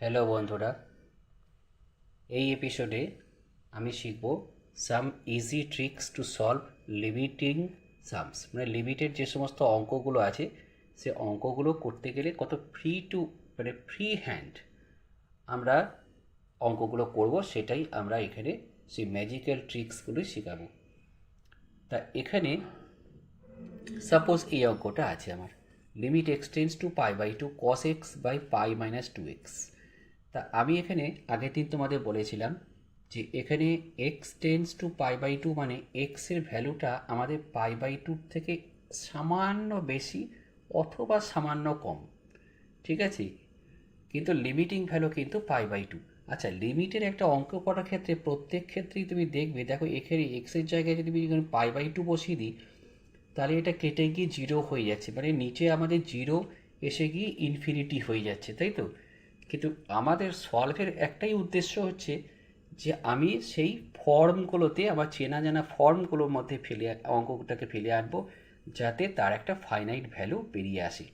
Hello বন্ধুরা, এই এপিসোডে আমি শিখব some easy tricks to solve limiting sums, মানে লিমিটেড যে সমস্ত অঙ্কগুলো আছে সে অঙ্কগুলো করতে গেলে কত ফ্রি হ্যান্ড আমরা অঙ্কগুলো করব, সেটাই আমরা এখানে সেই ম্যাজিক্যাল ট্রিক্সগুলো শেখাবো। তা এখানে সাপোজ এই অঙ্কটা আছে আমার, limit x tends to pi by two cos x by pi minus two x. তা আমি এখানে আগের দিন তোমাদের বলেছিলাম যে এখানে x tends to pi by two মানে এক্সের ভ্যালুটা আমাদের পাই বাই টুর থেকে সামান্য বেশি অথবা সামান্য কম, ঠিক আছে? কিন্তু লিমিটিং ভ্যালু কিন্তু পাই বাই টু। আচ্ছা, লিমিটের একটা অঙ্ক করার ক্ষেত্রে প্রত্যেক ক্ষেত্রেই তুমি দেখবে, দেখো এখানে এক্সের জায়গায় যদি আমি এখানে পাই বাই টু বসিয়ে দিই তাহলে এটা কেটে গিয়ে জিরো হয়ে যাচ্ছে, মানে নিচে আমাদের জিরো এসে গিয়ে ইনফিনিটি হয়ে যাচ্ছে, তাই তো? কিন্তু আমাদের সলভের একটাই উদ্দেশ্য হচ্ছে যে আমি সেই ফর্মগুলোতে, আমার চেনা জানা ফর্মগুলোর মধ্যে অঙ্কটাকে ফেলে আনবো যাতে তার একটা ফাইনাইট ভ্যালু বেরিয়ে আসে,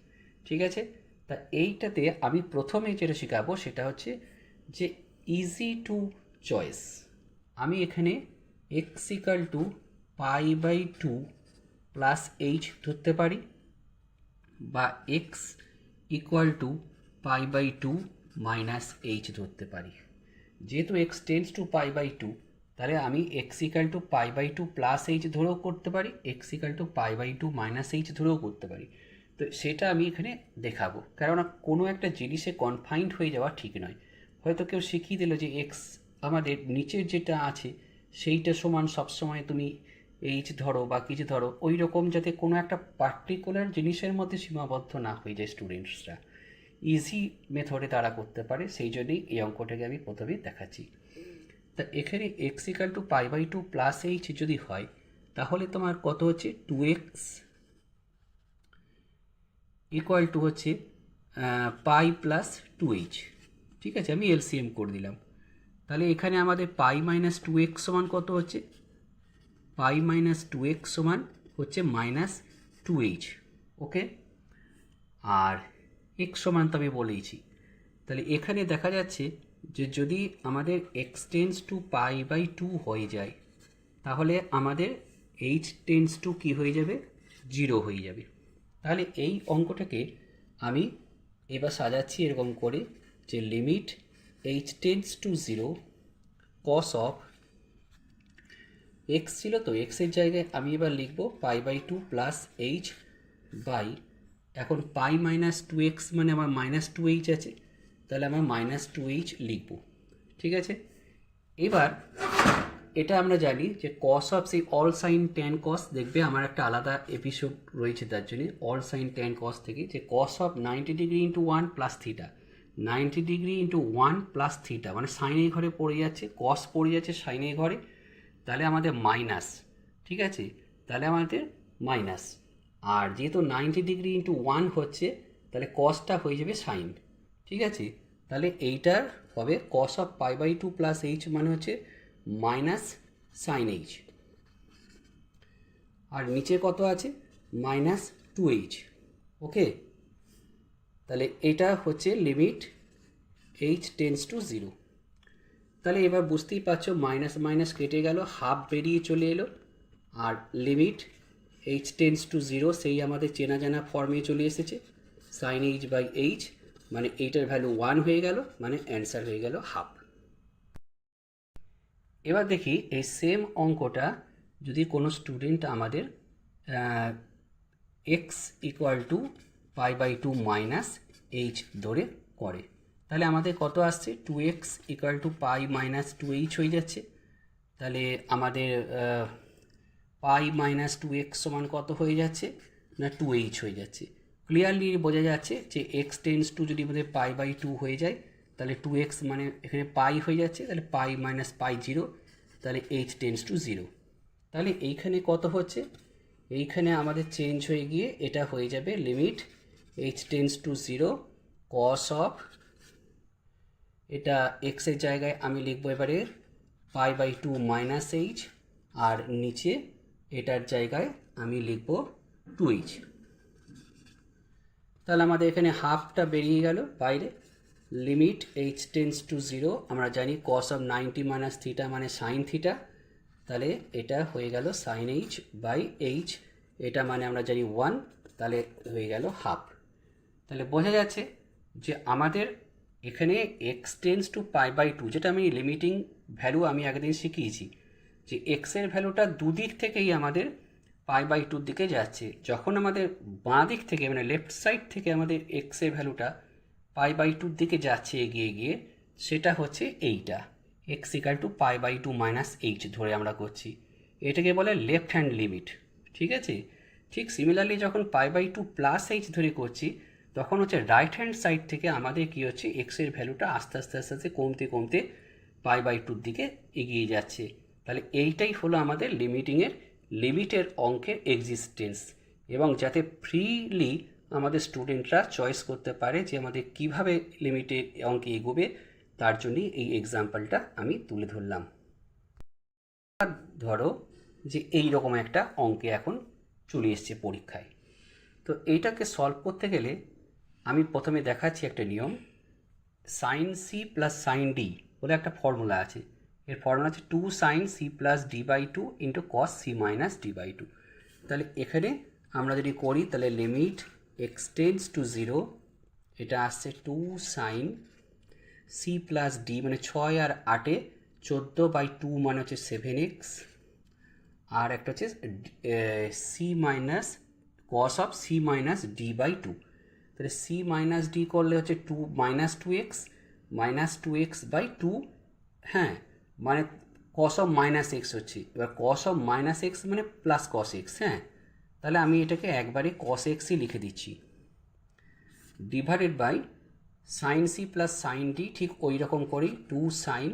ঠিক আছে? তা এইটাতে আমি প্রথমে যেটা শেখাবো সেটা হচ্ছে যে ইজি টু চয়েস। আমি এখানে x equal to pi by two plus h ধরতে পারি, বা x equal to pi by two minus h ধরতে পারি। যেহেতু x tends to pi by two, তাহলে আমি x equal to pi by two plus h ধরেও করতে পারি, x equal to pi by two minus h ধরেও করতে পারি। তো সেটা আমি এখানে দেখাবো, কেননা কোনো একটা জিনিসে কনফাইন্ড হয়ে যাওয়া ঠিক নয়। হয়তো কেউ শিখিয়ে দিল যে এক্স আমাদের নিচের যেটা আছে সেইটা সমান সবসময় তুমি এইচ ধরো বা কিছু ধরো, ওই রকম যাতে কোনো একটা পার্টিকুলার জিনিসের মধ্যে সীমাবদ্ধ না হয়ে যায় স্টুডেন্টসরা, ইজি মেথডে তারা করতে পারে, সেই জন্যই এই অঙ্কটাকে আমি প্রথমেই দেখাচ্ছি। তা এখানে x equal to pi by two plus h যদি হয় তাহলে তোমার কত হচ্ছে, টু এক্স ইকুয়াল টু হচ্ছে পাই প্লাস টু এইচ। ঠিক আছে, আমি এলসিএম করে দিলাম। তাহলে এখানে আমাদের পাই মাইনাস টু এক্স সমান কত হচ্ছে, পাই মাইনাস টু এক্স সমান হচ্ছে মাইনাস টু এইচ। ওকে, আর এক্স সমান তো আমি বলেইছি। তাহলে এখানে দেখা যাচ্ছে যে যদি আমাদের x tends to pi by two হয়ে যায় তাহলে আমাদের এইচ টেন্স টু কী হয়ে যাবে, জিরো হয়ে যাবে। তাহলে এই অঙ্কটাকে আমি এবার সাজাচ্ছি এরকম করে যে limit h tends to zero cos of x ছিল, তো এক্সের জায়গায় আমি এবার লিখব pi by two plus h by, এখন পাই মাইনাস টু এক্স মানে আমার মাইনাস টু এইচ আছে, তাহলে আমার মাইনাস টু এইচ লিখব, ঠিক আছে? এবার এটা আমরা জানি যে কস অফ সেই অল সাইন ট্যান কস, দেখবে আমার একটা আলাদা এপিসোড রয়েছে তার জন্য, অল সাইন ট্যান কস থেকে, যে cos of 90 degree into one plus theta, 90 degree into one plus theta মানে সাইনের ঘরে পড়ে যাচ্ছে, কস পড়ে যাচ্ছে সাইনের ঘরে, তাহলে আমাদের মাইনাস, ঠিক আছে? তাহলে আমাদের মাইনাস, আর যেহেতু 90 ডিগ্রি ইন্টু ওয়ান হচ্ছে তাহলে কসটা হয়ে যাবে সাইন, ঠিক আছে? তাহলে এইটার হবে cos of pi by two plus h মানে হচ্ছে মাইনাস সাইন এইচ, আর নিচে কত আছে, মাইনাস টু এইচ। ওকে, তাহলে এটা হচ্ছে limit h tends to zero. তাহলে এবার বুঝতেই পারছো মাইনাস মাইনাস কেটে গেল, হাফ বেরিয়ে চলে এলো, আর limit h tends to zero সেই আমাদের চেনা জানা ফর্মে চলে এসেছে, সাইন এইচ বাই এইচ, মানে এইটার ভ্যালু ওয়ান হয়ে গেল, মানে অ্যান্সার হয়ে গেল হাফ। এবার দেখি এই সেম অঙ্কটা যদি কোনো স্টুডেন্ট আমাদের x equal to pi by two minus h ধরে করে, তাহলে আমাদের কত আসছে, two x equal to pi minus two h হয়ে যাচ্ছে। তাহলে আমাদের পাই মাইনাস টু এক্স সমান কত হয়ে যাচ্ছে না, টু এইচ হয়ে যাচ্ছে। ক্লিয়ারলি বোঝা যাচ্ছে যে এক্স টেন্স টু যদি আমাদের পাই বাই টু হয়ে যায় তাহলে টু এক্স মানে এখানে পাই হয়ে যাচ্ছে, তাহলে পাই মাইনাস পাই জিরো, তাহলে এইচ টেন্স টু জিরো। তাহলে এইখানে কত হচ্ছে, এইখানে আমাদের চেঞ্জ হয়ে গিয়ে এটা হয়ে যাবে limit h tends to zero cos of, এটা এক্সের জায়গায় আমি লিখবো এবারে pi by two minus h, আর নিচে এটার জায়গায় আমি লিখব টু এইচ। তাহলে আমাদের এখানে হাফটা বেরিয়ে গেল বাইরে, লিমিট এইচ টেন্স টু 0, আমরা জানি কস অফ 90 মাইনাস থিটা মানে সাইন থিটা, তাহলে এটা হয়ে গেল সাইন এইচ বাই এইচ, এটা মানে আমরা জানি 1, তাহলে হয়ে গেল হাফ। তাহলে বোঝা যাচ্ছে যে আমাদের এখানে x tends to pi by 2, যেটা আমি লিমিটিং ভ্যালু আমি আগের দিন শিখিয়েছি, যে এক্সের ভ্যালুটা দুদিক থেকেই আমাদের পাই বাই 2 দিকে যাচ্ছে। যখন আমাদের বাঁ দিক থেকে মানে লেফট সাইড থেকে আমাদের এক্সের ভ্যালুটা পাই বাই 2 দিকে যাচ্ছে এগিয়ে গিয়ে, সেটা হচ্ছে এইটা x equal to pi by 2 minus h ধরে আমরা করছি, এটাকে বলে লেফট হ্যান্ড লিমিট। ঠিক আছে, ঠিক সিমিলারলি যখন পাই বাই 2 প্লাস এইচ ধরে করছি, তখন হচ্ছে রাইট হ্যান্ড সাইড থেকে আমাদের কী হচ্ছে, এক্সের ভ্যালুটা আস্তে আস্তে আস্তে আস্তে কমতে কমতে পাই বাই 2 দিকে এগিয়ে যাচ্ছে। তাহলে এইটাই হলো আমাদের লিমিটের অঙ্কের এক্সিস্টেন্স। এবং যাতে ফ্রিলি আমাদের স্টুডেন্টরা চয়েস করতে পারে যে আমাদের কিভাবে লিমিটের অঙ্কে এগোবে, তার জন্যই এই এক্সাম্পলটা আমি তুলে ধরলাম। ধরো যে এই রকম একটা অঙ্কে এখন চলে এসছে পরীক্ষায়, তো এইটাকে সলভ করতে গেলে আমি প্রথমে দেখাচ্ছি একটা নিয়ম। Sine C plus sine D বলে একটা ফর্মুলা আছে, এর ফর্মুলা আছে 2 sine C plus D by 2 into cos C minus D by 2। তাহলে এখানে আমরা যদি করি, তাহলে লিমিট এক্স টেন্স টু 0, এটা আসছে 2 সাইন সি প্লাস ডি মানে 6 আর 8 14 বাই 2 মানে হচ্ছে 7x, আর একটা হচ্ছে C minus cos of C minus D by 2। তাহলে সি মাইনাস ডি করলে হচ্ছে 2 মাইনাস টু এক্স বাই 2, হ্যাঁ, মানে কস অফ মাইনাস এক্স হচ্ছে। এবার কস অফ মাইনাস এক্স মানে প্লাস কস এক্স, হ্যাঁ, তাহলে আমি এটাকে একবারে কস এক্সই লিখে দিচ্ছি, divided by sine C plus sine D ঠিক ওই রকম করেই 2 সাইন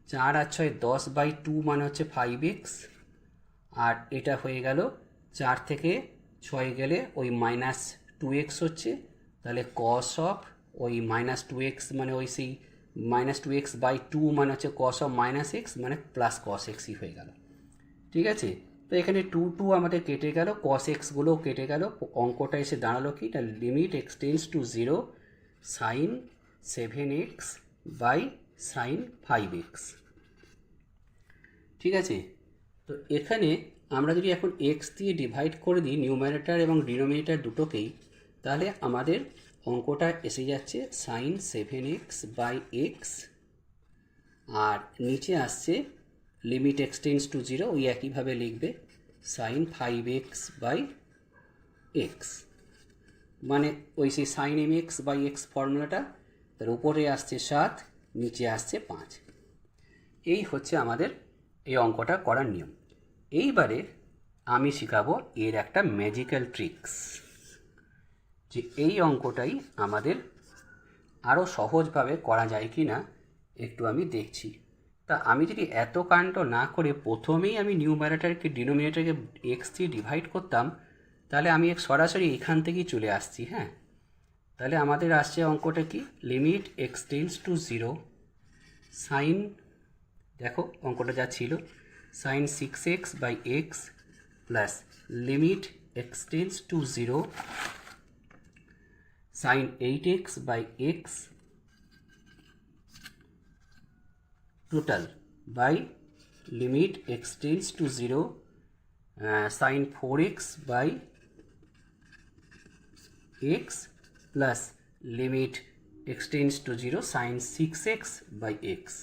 4 আর 6 10 বাই 2 মানে হচ্ছে 5x, আর এটা হয়ে গেল 4 থেকে 6 গেলে ওই মাইনাস 2x হচ্ছে, তাহলে কস অফ ওই মাইনাস 2x মানে ওই সেই মাইনাস 2x বাই 2 মানে হচ্ছে কস অফ মাইনাস এক্স মানে প্লাস কস এক্সই হয়ে গেল। ঠিক আছে, তো এখানে 2 আমাদের কেটে গেল, কস এক্সগুলোও কেটে গেল, অঙ্কটা এসে দাঁড়ালো কি, তাহলে limit x tends to 0 sine 7x by sine 5x। ঠিক আছে, তো এখানে আমরা যদি এখন এক্স দিয়ে ডিভাইড করে দিই নিউমারেটর এবং ডিনোমিনেটর দুটোকেই, তাহলে আমাদের অঙ্কটা এসে যাচ্ছে সাইন 7x বাই এক্স, আর নিচে আসছে লিমিট এক্স টেন্স টু 0, ওই একইভাবে লিখবে সাইন 5x বাই এক্স, মানে ওই সেই সাইন mx বাই এক্স ফর্মুলাটা, তার উপরে আসছে 7, নিচে আসছে 5। এই হচ্ছে আমাদের এই অঙ্কটা করার নিয়ম। এইবারে আমি শেখাবো এর একটা ম্যাজিক্যাল ট্রিক্স, যে এই অঙ্কটাই আমাদের আরও সহজভাবে করা যায় কি না একটু আমি দেখছি। তা আমি যদি এত কাণ্ড না করে প্রথমেই আমি নিউমারেটরকে ডিনোমিনেটরকে এক্স দিয়ে ডিভাইড করতাম, তাহলে আমি সরাসরি এখান থেকেই চলে আসছি। হ্যাঁ, তাহলে আমাদের আসছে অঙ্কটা কি, limit x tends to 0 sine, দেখো অঙ্কটা যা ছিল, sine 6x by x plus limit x tends to 0 sine 8x by x total by limit x tends to 0 sine 4x by x plus limit x tends to 0 sine 6x by x.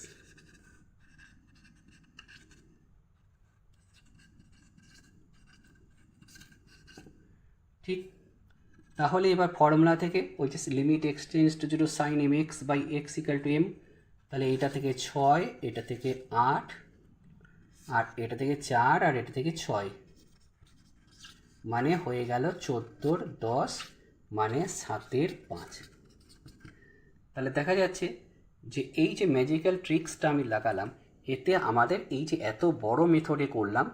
ঠিক, তাহলে এবার formula থেকে ওই যে limit x tends to 0 sine mx by x equal to m, তাহলে এটা থেকে 6, এটা থেকে 8, আর এটা থেকে 4, আর এটা থেকে 6, মানে হয়ে গেল 14 10 মানে 7 5। তাহলে দেখা যাচ্ছে যে এই যে ম্যাজিক্যাল ট্রিক্সটা আমি লাগালাম, এতে আমাদের এই যে এত বড় মেথডে করলাম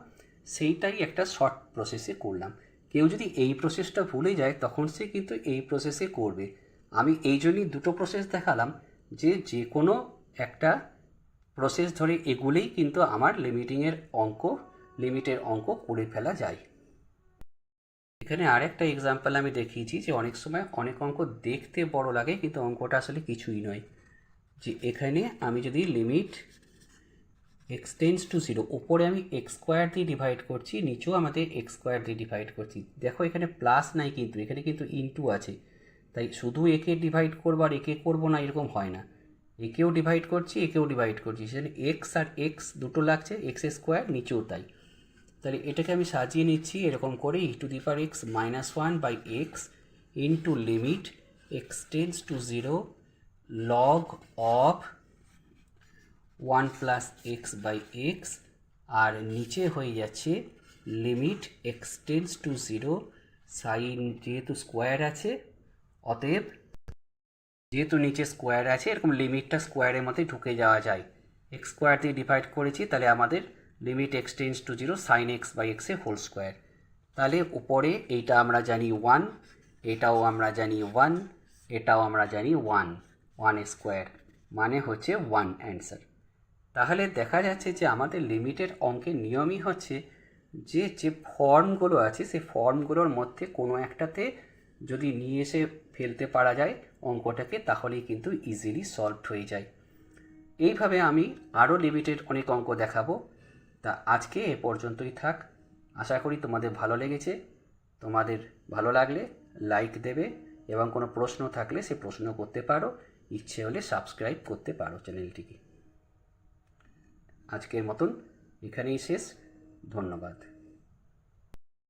সেইটাই একটা শর্ট প্রসেসে করলাম। কেউ যদি এই প্রসেসটা ভুলে যায় তখন সে কিন্তু এই প্রসেসে করবে। আমি এই জন্যই দুটো প্রসেস দেখালাম, যে কোনো একটা প্রসেস ধরে এগুলেই কিন্তু আমার লিমিটের অঙ্ক করে ফেলা যায়। এখানে আরেকটা এক্সাম্পল আমি দেখিয়েছি যে অনেক সময় অনেক অঙ্ক দেখতে বড় লাগে কিন্তু অঙ্কটা আসলে কিছুই নয়। যে এখানে আমি যদি limit x tends to zero, উপরে আমি এক্স স্কোয়ার দিয়ে ডিভাইড করছি, নিচেও আমাদের এক্স স্কোয়ার দিয়ে ডিভাইড করছি। দেখো এখানে প্লাস নাই, কিন্তু এখানে কিন্তু ইনটু আছে, তাই শুধু একে ডিভাইড করবো আর একে করবো না এরকম হয় না। একেও ডিভাইড করছি, একেও ডিভাইড করছি, সেখানে এক্স আর এক্স দুটো লাগছে, এক্স স্কোয়ার নিচেও তাই। তাহলে এটাকে আমি সাজিয়ে নিচ্ছি এরকম করে, e to the power x minus one by x into limit x tends to zero log of one plus x by x, আর নিচে হয়ে যাচ্ছে limit x tends to zero sine, যেহেতু স্কোয়ার আছে অতএব যেহেতু নিচে স্কোয়ার আছে এরকম লিমিটটা স্কোয়ারের মধ্যে ঢুকে যাওয়া যায়। এক্স স্কোয়ার দিয়ে ডিভাইড করেছি, তাহলে আমাদের limit x tends to zero sine x by x এর হোল স্কোয়ার। তাহলে উপরে এইটা আমরা জানি ওয়ান, এটাও আমরা জানি ওয়ান, এটাও আমরা জানি ওয়ান, ওয়ান স্কোয়ার মানে হচ্ছে ওয়ান অ্যান্সার। তাহলে দেখা যাচ্ছে যে আমাদের লিমিটের অঙ্কের নিয়মই হচ্ছে যে যে ফর্মগুলো আছে সেই ফর্মগুলোর মধ্যে কোনো একটাতে যদি নিয়ে এসে ফেলতে পারা যায় অঙ্কটাকে, তাহলেই কিন্তু ইজিলি সলভড হয়ে যায়। এইভাবে আমি আরও লিমিটেড অনেক অঙ্ক দেখাবো। তা আজকে এ পর্যন্তই থাক। আশা করি তোমাদের ভালো লেগেছে। তোমাদের ভালো লাগলে লাইক দেবে এবং কোনো প্রশ্ন থাকলে সে প্রশ্ন করতে পারো, ইচ্ছে হলে সাবস্ক্রাইব করতে পারো চ্যানেলটিকে। আজকের মতন এখানেই শেষ। ধন্যবাদ।